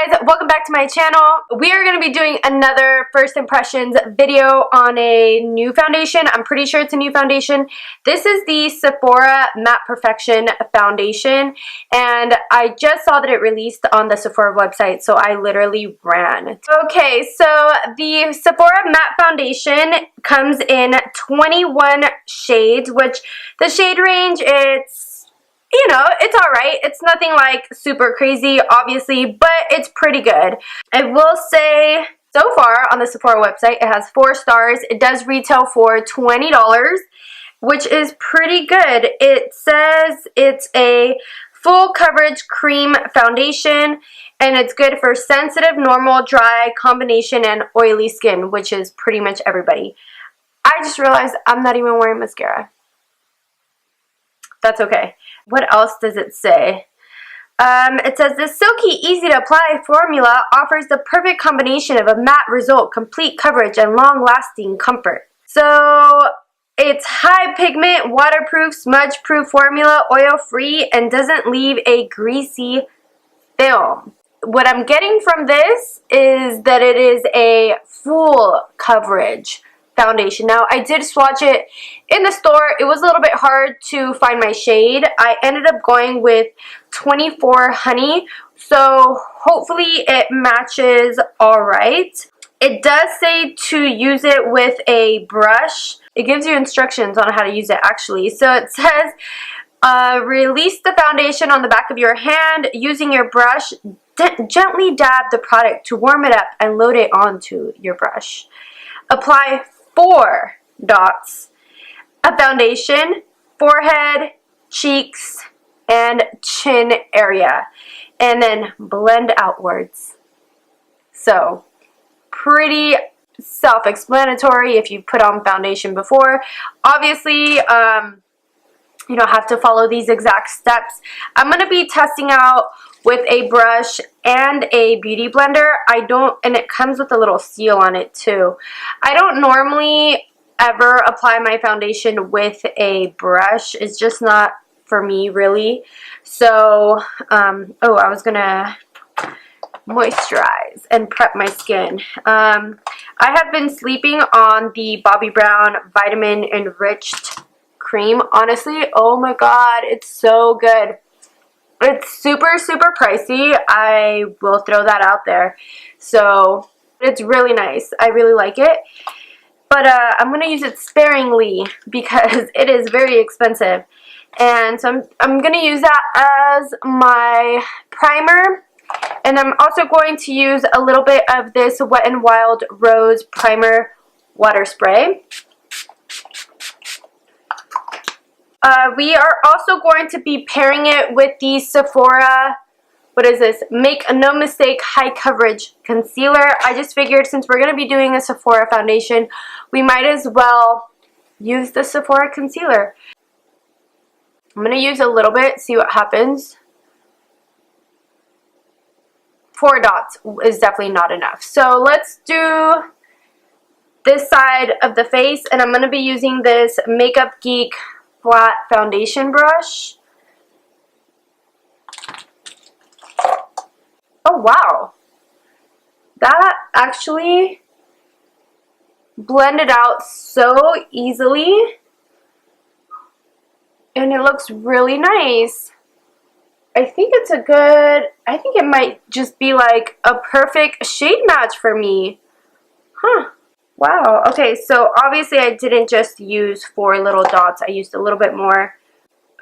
guys, welcome back to my channel. We are going to be doing another first impressions video on a new foundation. I'm pretty sure it's a new foundation. This is the Sephora Matte Perfection foundation, and I just saw that it released on the Sephora website, so I literally ran. Okay, so the Sephora Matte Foundation comes in 21 shades, which the shade range, you know, it's alright. It's nothing like super crazy, obviously, but it's pretty good. I will say, so far on the Sephora website, it has 4 stars. It does retail for $20, which is pretty good. It says it's a full coverage cream foundation, and it's good for sensitive, normal, dry, combination, and oily skin, which is pretty much everybody. I just realized I'm not even wearing mascara. That's okay. What else does it say? It says this silky, easy to apply formula offers the perfect combination of a matte result, complete coverage, and long-lasting comfort. So it's high pigment, waterproof, smudge-proof formula, oil-free, and doesn't leave a greasy film. What I'm getting from this is that it is a full coverage foundation. Now, I did swatch it in the store. It was a little bit hard to find my shade. I ended up going with 24 Honey, so hopefully it matches alright. It does say to use it with a brush. It gives you instructions on how to use it actually. So it says, release the foundation on the back of your hand using your brush. Gently dab the product to warm it up and load it onto your brush. Apply 4 dots of foundation, forehead, cheeks, and chin area, and then blend outwards. So, pretty self-explanatory if you put on foundation before. Obviously, you don't have to follow these exact steps. I'm going to be testing out with a brush and a beauty blender. And it comes with a little seal on it too. I don't normally ever apply my foundation with a brush. It's just not for me really. So, oh, I was gonna moisturize and prep my skin. I have been sleeping on the Bobbi Brown Vitamin Enriched Cream. Honestly, oh my god, it's so good. It's super pricey. I will throw that out there. So it's really nice. I really like it. But I'm going to use it sparingly because it is very expensive. And so I'm going to use that as my primer. And I'm also going to use a little bit of this Wet n Wild Rose Primer Water Spray. We are also going to be pairing it with the Sephora, what is this? Make No Mistake High Coverage Concealer. I just figured since we're going to be doing a Sephora foundation, we might as well use the Sephora concealer. I'm going to use a little bit, see what happens. 4 dots is definitely not enough. So let's do this side of the face, and I'm going to be using this Makeup Geek flat foundation brush. Oh wow, that actually blended out so easily, and it looks really nice. I think it's a good, I think it might just be like a perfect shade match for me. Huh. Wow, okay, so obviously I didn't just use 4 little dots, I used a little bit more.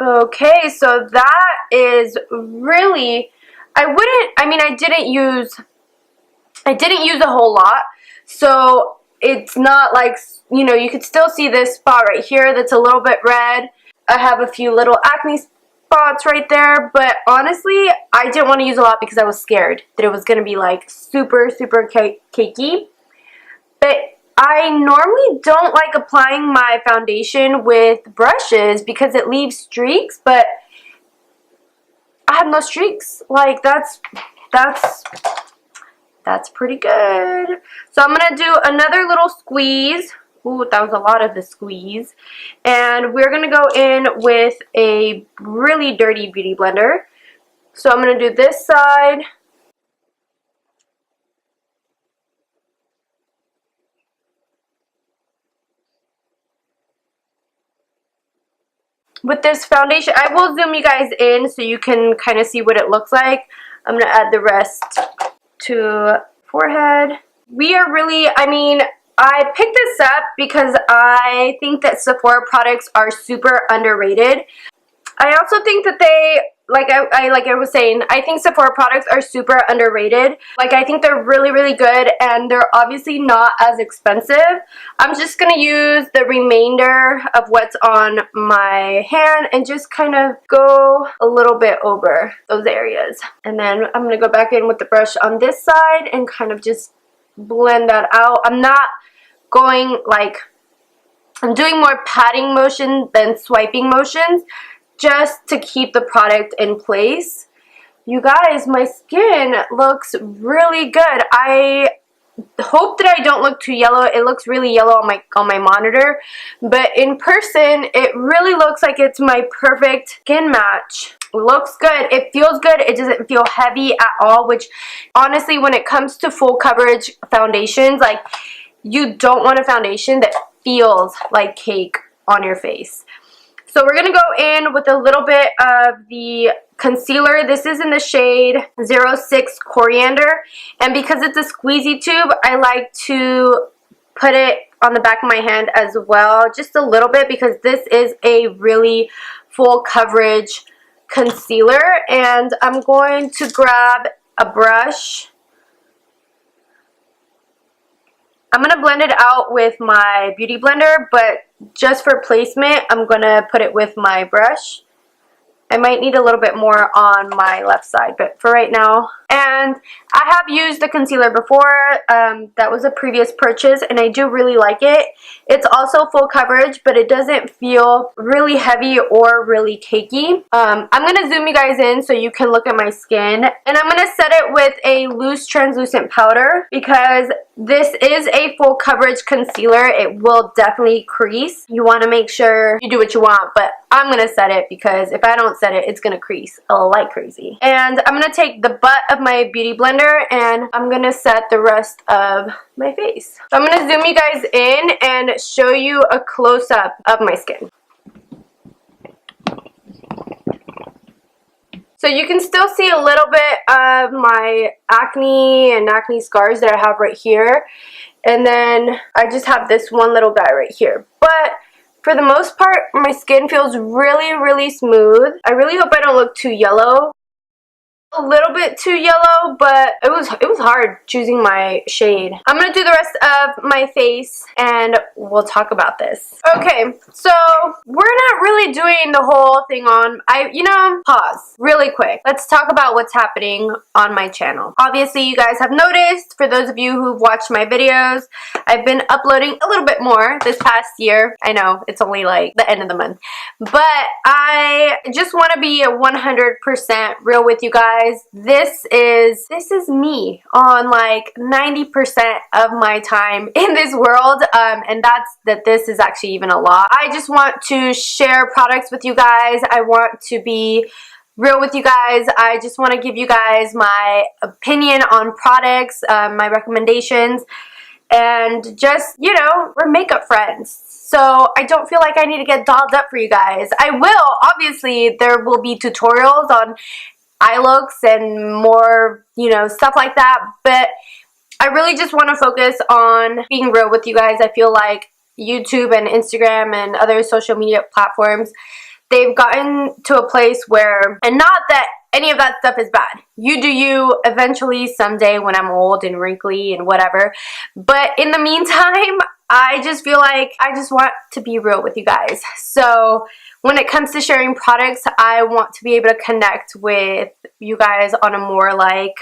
Okay, so that is really, I didn't use a whole lot, so it's not like, you know, you could still see this spot right here that's a little bit red. I have a few little acne spots right there, but honestly, I didn't want to use a lot because I was scared that it was going to be like super cakey. But I normally don't like applying my foundation with brushes because it leaves streaks, but I have no streaks. Like that's pretty good. So I'm going to do another little squeeze. Ooh, that was a lot of the squeeze. And we're going to go in with a really dirty beauty blender. So I'm going to do this side with this foundation. I will zoom you guys in so you can kind of see what it looks like. I'm going to add the rest to forehead. We are really, I mean, I picked this up because I think that Sephora products are super underrated. I also think that they, like I was saying, I think Sephora products are super underrated. Like, I think they're really, really good, and they're obviously not as expensive. I'm just going to use the remainder of what's on my hand and just kind of go a little bit over those areas. And then I'm going to go back in with the brush on this side and kind of just blend that out. I'm not going like, I'm doing more patting motion than swiping motions, just to keep the product in place. You guys, my skin looks really good. I hope that I don't look too yellow. It looks really yellow on my monitor, but in person it really looks like it's my perfect skin match. It looks good. It feels good. It doesn't feel heavy at all, which honestly, when it comes to full coverage foundations, like, you don't want a foundation that feels like cake on your face. So we're going to go in with a little bit of the concealer. This is in the shade 06 Coriander. And because it's a squeezy tube, I like to put it on the back of my hand as well. Just a little bit, because this is a really full coverage concealer. And I'm going to grab a brush. I'm going to blend it out with my beauty blender, but just for placement, I'm going to put it with my brush. I might need a little bit more on my left side, but for right now. And I have used the concealer before. That was a previous purchase, and I do really like it. It's also full coverage, but it doesn't feel really heavy or really cakey. I'm going to zoom you guys in so you can look at my skin. And I'm going to set it with a loose translucent powder, because this is a full coverage concealer. It will definitely crease. You want to make sure you do what you want, but I'm going to set it, because if I don't set it, it's going to crease like crazy. And I'm going to take the butt of my beauty blender and I'm going to set the rest of my face. So I'm going to zoom you guys in and show you a close-up of my skin. So you can still see a little bit of my acne and acne scars that I have right here. And then I just have this one little guy right here. But for the most part, my skin feels really, really smooth. I really hope I don't look too yellow. A little bit too yellow, but it was hard choosing my shade. I'm gonna do the rest of my face and we'll talk about this. Okay, so we're not really doing the whole thing on, pause really quick. Let's talk about what's happening on my channel. Obviously, you guys have noticed, for those of you who've watched my videos, I've been uploading a little bit more this past year. I know it's only like the end of the month, but I just want to be 100% real with you guys. This is me on like 90% of my time in this world, and this is actually even a lot. I just want to share products with you guys. I want to be real with you guys. I just want to give you guys my opinion on products, my recommendations, and just, we're makeup friends. So I don't feel like I need to get dolled up for you guys. I will, obviously, there will be tutorials on eye looks and more, stuff like that, but I really just want to focus on being real with you guys. I feel like YouTube and Instagram and other social media platforms, they've gotten to a place where, and not that any of that stuff is bad. You do you eventually someday when I'm old and wrinkly and whatever, but in the meantime, I just feel like I just want to be real with you guys. So when it comes to sharing products, I want to be able to connect with you guys on a more like,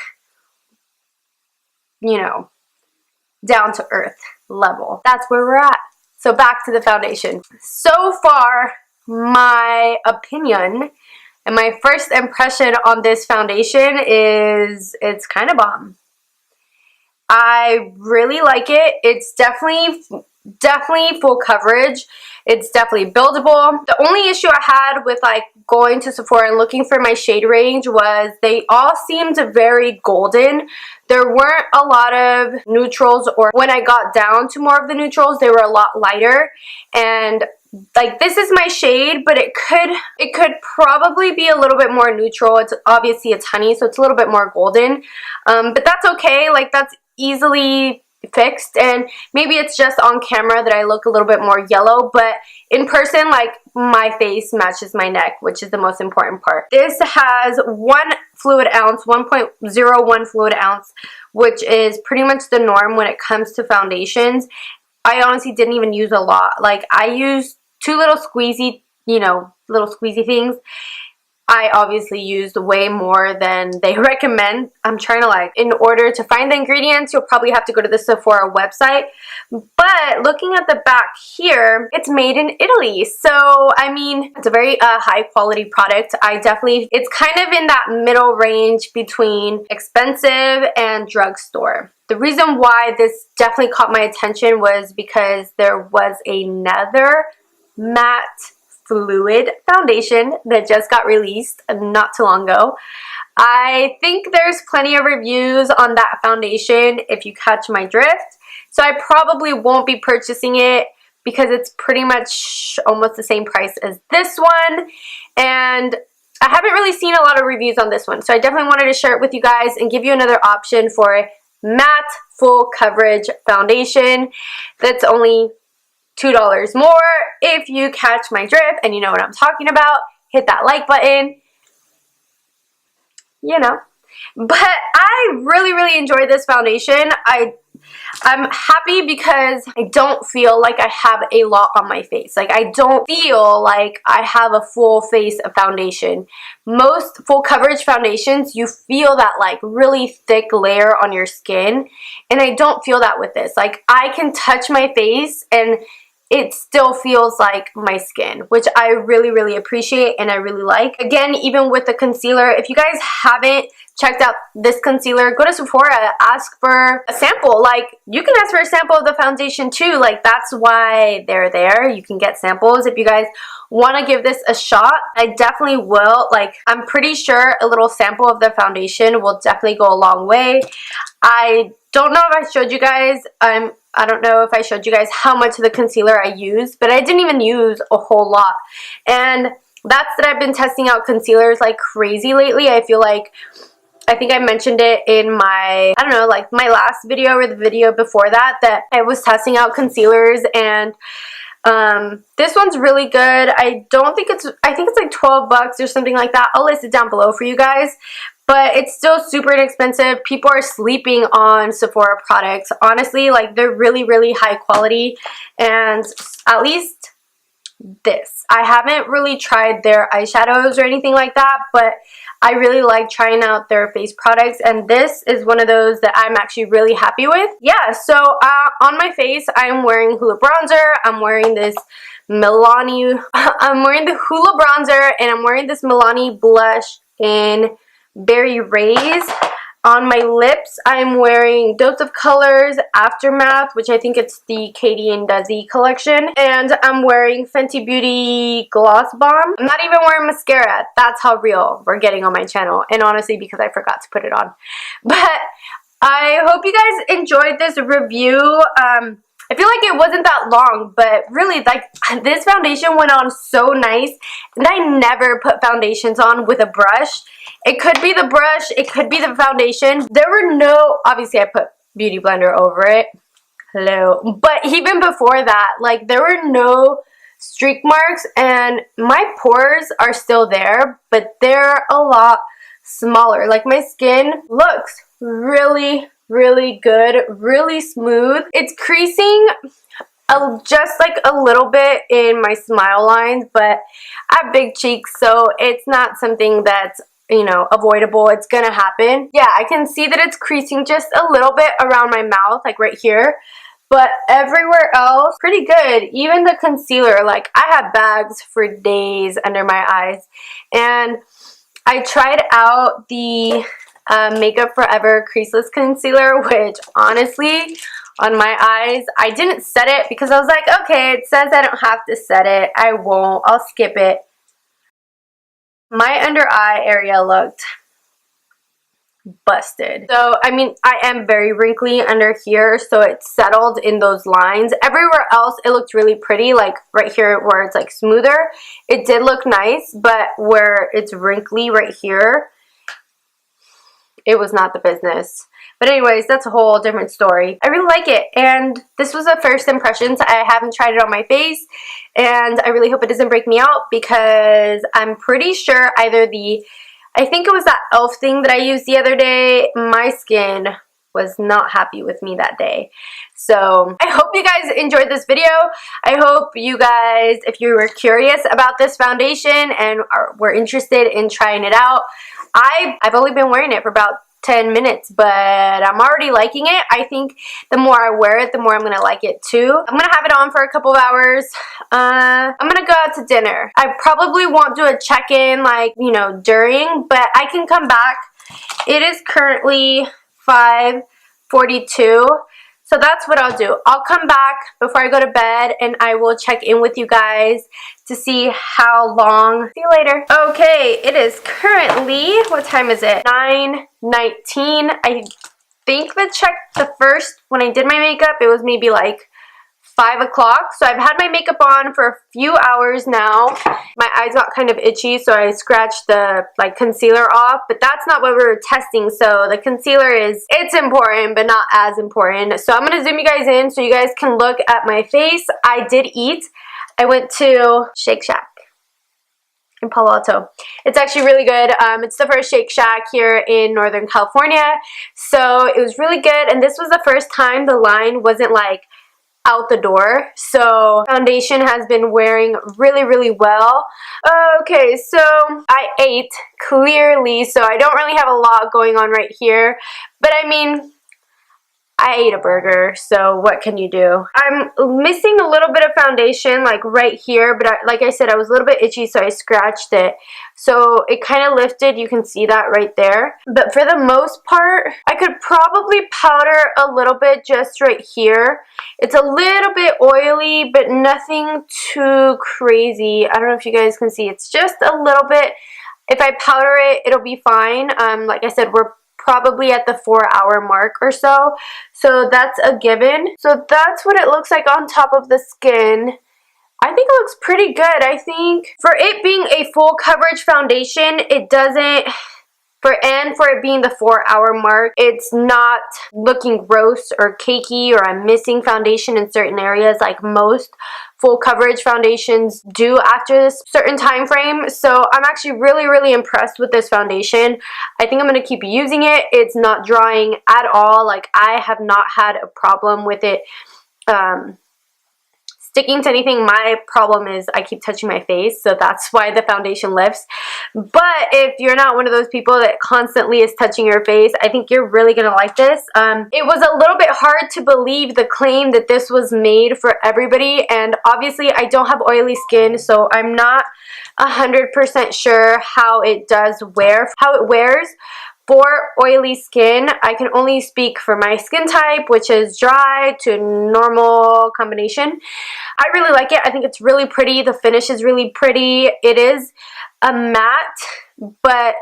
down to earth level. That's where we're at. So back to the foundation. So far, my opinion and my first impression on this foundation is it's kind of bomb. I really like it. It's definitely full coverage. It's definitely buildable. The only issue I had with like going to Sephora and looking for my shade range was they all seemed very golden. There weren't a lot of neutrals, or when I got down to more of the neutrals, they were a lot lighter. And like, this is my shade, but it could probably be a little bit more neutral. It's obviously it's honey, so it's a little bit more golden, but that's okay. Like, that's easily fixed, and maybe it's just on camera that I look a little bit more yellow, but in person, like, my face matches my neck, which is the most important part. This has 1 fluid ounce, 1.01 fluid ounce, which is pretty much the norm when it comes to foundations. I honestly didn't even use a lot. Like, I used 2 little squeezy, you know, little squeezy things. I obviously used way more than they recommend. I'm trying to, like, in order to find the ingredients, you'll probably have to go to the Sephora website. But looking at the back here, it's made in Italy. So, I mean, it's a very high quality product. It's kind of in that middle range between expensive and drugstore. The reason why this definitely caught my attention was because there was another matte fluid foundation that just got released not too long ago. I think there's plenty of reviews on that foundation, if you catch my drift. So I probably won't be purchasing it because it's pretty much almost the same price as this one. And I haven't really seen a lot of reviews on this one. So I definitely wanted to share it with you guys and give you another option for a matte full coverage foundation that's only $2 more. If you catch my drift and you know what I'm talking about, hit that like button, you know. But I really enjoyed this foundation. I'm happy because I don't feel like I have a lot on my face. Like, I don't feel like I have a full face of foundation. Most full coverage foundations, you feel that, like, really thick layer on your skin, and I don't feel that with this. Like, I can touch my face and it still feels like my skin, which I really appreciate and I really like. Again, even with the concealer, if you guys haven't checked out this concealer, go to Sephora, ask for a sample. Like, you can ask for a sample of the foundation too. Like, that's why they're there. You can get samples. If you guys want to give this a shot, I definitely will. Like, I'm pretty sure a little sample of the foundation will definitely go a long way. I don't know if I showed you guys, I don't know if I showed you guys how much of the concealer I used, but I didn't even use a whole lot. And that's that I've been testing out concealers like crazy lately. I feel like, I think I mentioned it in my, I don't know, like my last video or the video before that I was testing out concealers, and this one's really good. I think it's like 12 bucks or something like that. I'll list it down below for you guys. But it's still super inexpensive. People are sleeping on Sephora products. Honestly, like, they're really high quality. And at least this. I haven't really tried their eyeshadows or anything like that, but I really like trying out their face products, and this is one of those that I'm actually really happy with. Yeah, so on my face, I'm wearing Hoola bronzer. I'm wearing this Milani. I'm wearing the Hoola bronzer, and I'm wearing this Milani blush in Berry Rays. On my lips, I'm wearing Dose of Colors Aftermath, which I think it's the Katie and Desi collection. And I'm wearing Fenty Beauty Gloss Bomb. I'm not even wearing mascara. That's how real we're getting on my channel. And honestly, because I forgot to put it on. But I hope you guys enjoyed this review. I feel like it wasn't that long, but really, like, this foundation went on so nice, and I never put foundations on with a brush. It could be the brush, it could be the foundation. There were no, obviously I put Beauty Blender over it, hello, but even before that, like, there were no streak marks, and my pores are still there, but they're a lot smaller. Like, my skin looks really good, really smooth. It's creasing just like a little bit in my smile lines, but I have big cheeks, so it's not something that's, you know, avoidable. It's gonna happen. Yeah, I can see that it's creasing just a little bit around my mouth, like right here, but everywhere else, pretty good. Even the concealer, like, I had bags for days under my eyes, and I tried out the Makeup Forever Creaseless Concealer, which honestly, on my eyes, I didn't set it because I was like, okay, it says I don't have to set it. I won't. I'll skip it. My under eye area looked busted. So, I mean, I am very wrinkly under here, so it's settled in those lines. Everywhere else, it looked really pretty, like right here where it's like smoother. It did look nice, but where it's wrinkly right here, it was not the business. But anyways, that's a whole different story. I really like it, and this was a first impressions. I haven't tried it on my face, and I really hope it doesn't break me out, because I'm pretty sure either I think it was that e.l.f. thing that I used the other day, my skin was not happy with me that day. So I hope you guys enjoyed this video. I hope you guys, if you were curious about this foundation and were interested in trying it out, I've only been wearing it for about 10 minutes, but I'm already liking it. I think the more I wear it, the more I'm going to like it too. I'm going to have it on for a couple of hours. I'm going to go out to dinner. I probably won't do a check-in, like, you know, during, but I can come back. It is currently 5:42. So that's what I'll do. I'll come back before I go to bed, and I will check in with you guys to see how long. See you later. Okay, it is currently, what time is it? 9:19. I think the first, when I did my makeup, it was maybe like 5 o'clock. So I've had my makeup on for a few hours now. My eyes got kind of itchy, so I scratched the like concealer off, but that's not what we were testing. So the concealer it's important, but not as important. So I'm gonna zoom you guys in so you guys can look at my face. I did eat. I went to Shake Shack in Palo Alto. It's actually really good. It's the first Shake Shack here in Northern California. So it was really good, and this was the first time the line wasn't like out the door. So foundation has been wearing really, really well. Okay, so I ate clearly, so I don't really have a lot going on right here, but I mean, I ate a burger, so what can you do? I'm missing a little bit of foundation like right here, but like I said, I was a little bit itchy, so I scratched it. So it kind of lifted, you can see that right there. But for the most part, I could probably powder a little bit just right here. It's a little bit oily, but nothing too crazy. I don't know if you guys can see. It's just a little bit. If I powder it, it'll be fine. Like I said, we're probably at the 4-hour mark or so. So that's a given. So that's what it looks like on top of the skin. I think it looks pretty good. I think for it being a full coverage foundation, it doesn't, for it being the 4-hour mark, it's not looking gross or cakey, or I'm missing foundation in certain areas like most full coverage foundations do after this certain time frame. So I'm actually really, really impressed with this foundation. I think I'm going to keep using it. It's not drying at all. Like, I have not had a problem with it sticking to anything. My problem is I keep touching my face, so that's why the foundation lifts. But if you're not one of those people that constantly is touching your face, I think you're really gonna like this. It was a little bit hard to believe the claim that this was made for everybody, and obviously I don't have oily skin, so I'm not 100% sure how it wears. For oily skin, I can only speak for my skin type, which is dry to normal combination. I really like it. I think it's really pretty. The finish is really pretty. It is a matte, but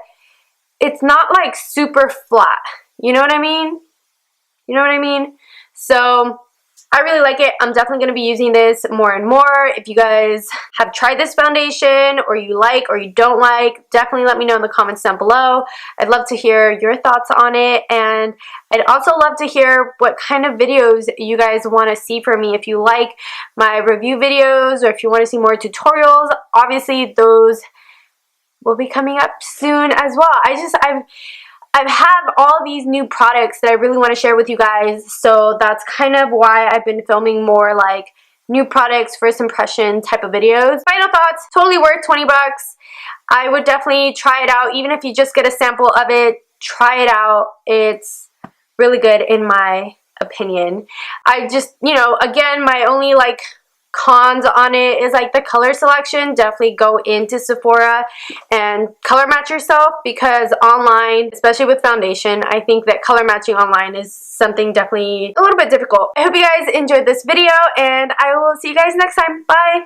it's not like super flat. You know what I mean? You know what I mean? So I really like it. I'm definitely going to be using this more and more. If you guys have tried this foundation, or you like or you don't like, definitely let me know in the comments down below. I'd love to hear your thoughts on it, and I'd also love to hear what kind of videos you guys want to see from me. If you like my review videos, or if you want to see more tutorials, obviously those will be coming up soon as well. I have all these new products that I really want to share with you guys, so that's kind of why I've been filming more like new products, first impression type of videos. Final thoughts, totally worth 20 bucks. I would definitely try it out. Even if you just get a sample of it, try it out. It's really good in my opinion. I just, you know, again, my only like cons on it is like the color selection. Definitely go into Sephora and color match yourself, because online, especially with foundation, I think that color matching online is something definitely a little bit difficult. I hope you guys enjoyed this video, and I will see you guys next time. Bye!